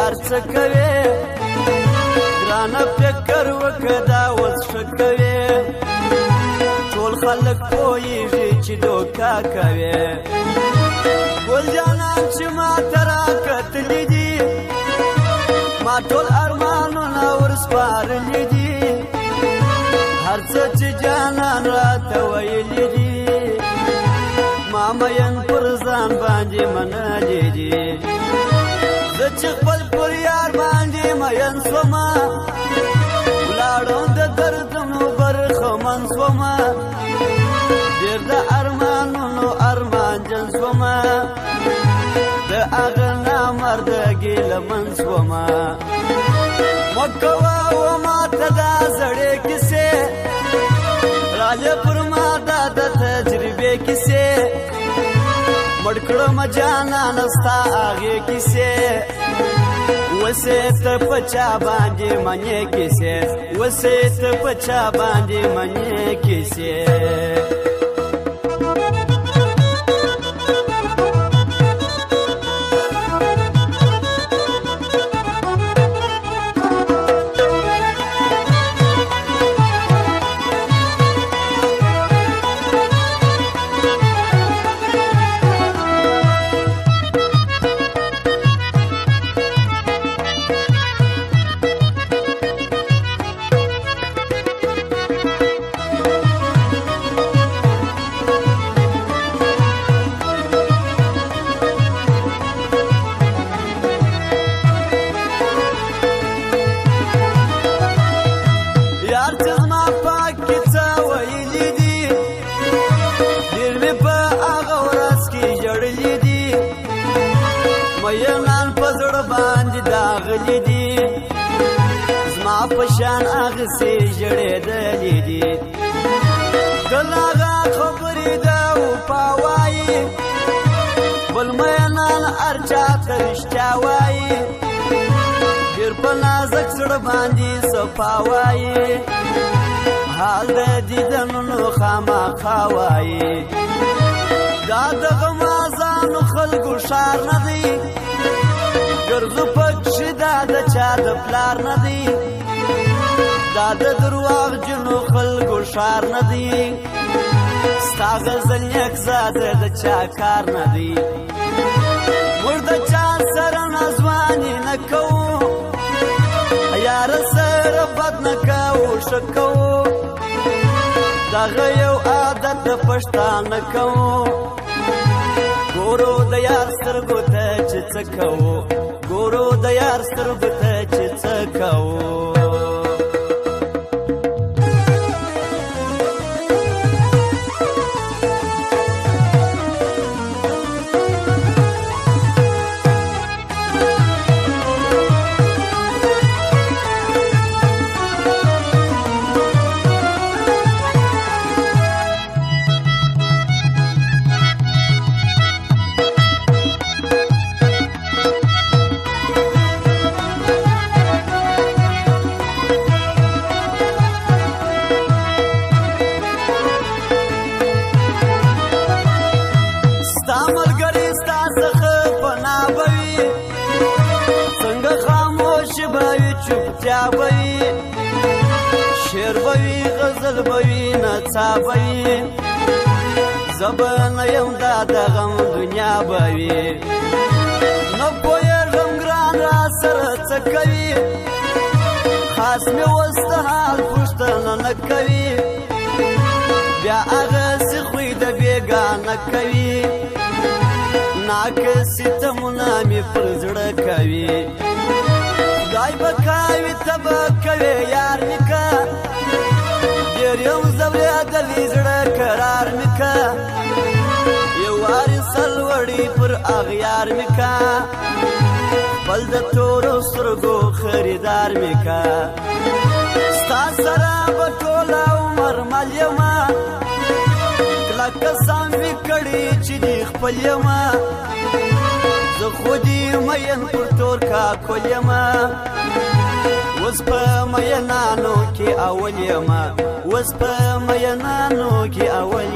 ارڅ کوي ګرانه فکر وکړه اوس ښه کوي ټول خلک پوهېږي چې دوکه کوي ګل جانان چې ما ته راکتلي دي ما ټول ارمانونه ورسپارلي دي هر څه چې جانان راته ویلي دي ما مین پر ځان باندې منلي دي زه چې خپل پر یار باندې مین شومه ولاړم د دردونو برخمن شومه ډېر د ارمانونو ارمانجن شومه د هغه نامرده ګیلمن شومه مه کوه و ماته دا زړې کیسې راځه پر ما دا د تجربې کیسې مړ کړم جانانه ستا هغې کیسې وسې ته په چا باندې منې کیسې وسې ته په چا باندې منې کیسې مینان په زړه باندې داغلي دي زما په شان هغسې ژړېدلي دي تل هغه خبرې ده وفا وایي بل مینان هر چا ته رښتیا وایي ډېر په نازک زړه باندې صفا وایي حال د دیدنونو خامخا وایي دا د غمازانو خلکو ښار نه دی ګرځو پکښې دا د چا د پلار نه دی دا د درواغجنو خلکو ښار نه دی ستا غزل نیک زاده د چا کار نه دی موږ د چا سره نازواني نه کوو یاره سره بد نه کوو ښه کوو دغه یو عادت د پښتانه کوو ګورو د یار سترګو ته چې څه کوو ګورو د یار سترګو ته چې څه کوو چوپتیا بوي شعر بوي غزل بوي نڅا بوي زبه نه یم دا د غم دنیا بوي نه پوهېږم ګران را سره څه کوي خاص مې اوس د حال پوښتنه نه کوي بیا هغسې خوی د بېګانه کوي ناکه ستمونه مې پر زړه کوي خدای به کوي ته به کوې یار مې که ډېر یم ځورېدلی زړه قرار مې که یو وارې سلوړي پر اغیار مې که خپل د تورو سترګو خریدار مې که ستا سره به ټوله عمر مل یمه کلکه سم مې کړي چې دې خپل یمه زه خو دې مین پر تور کاکل یمه اوس په مینانو کې اول یمه اوس په مینانو کې اول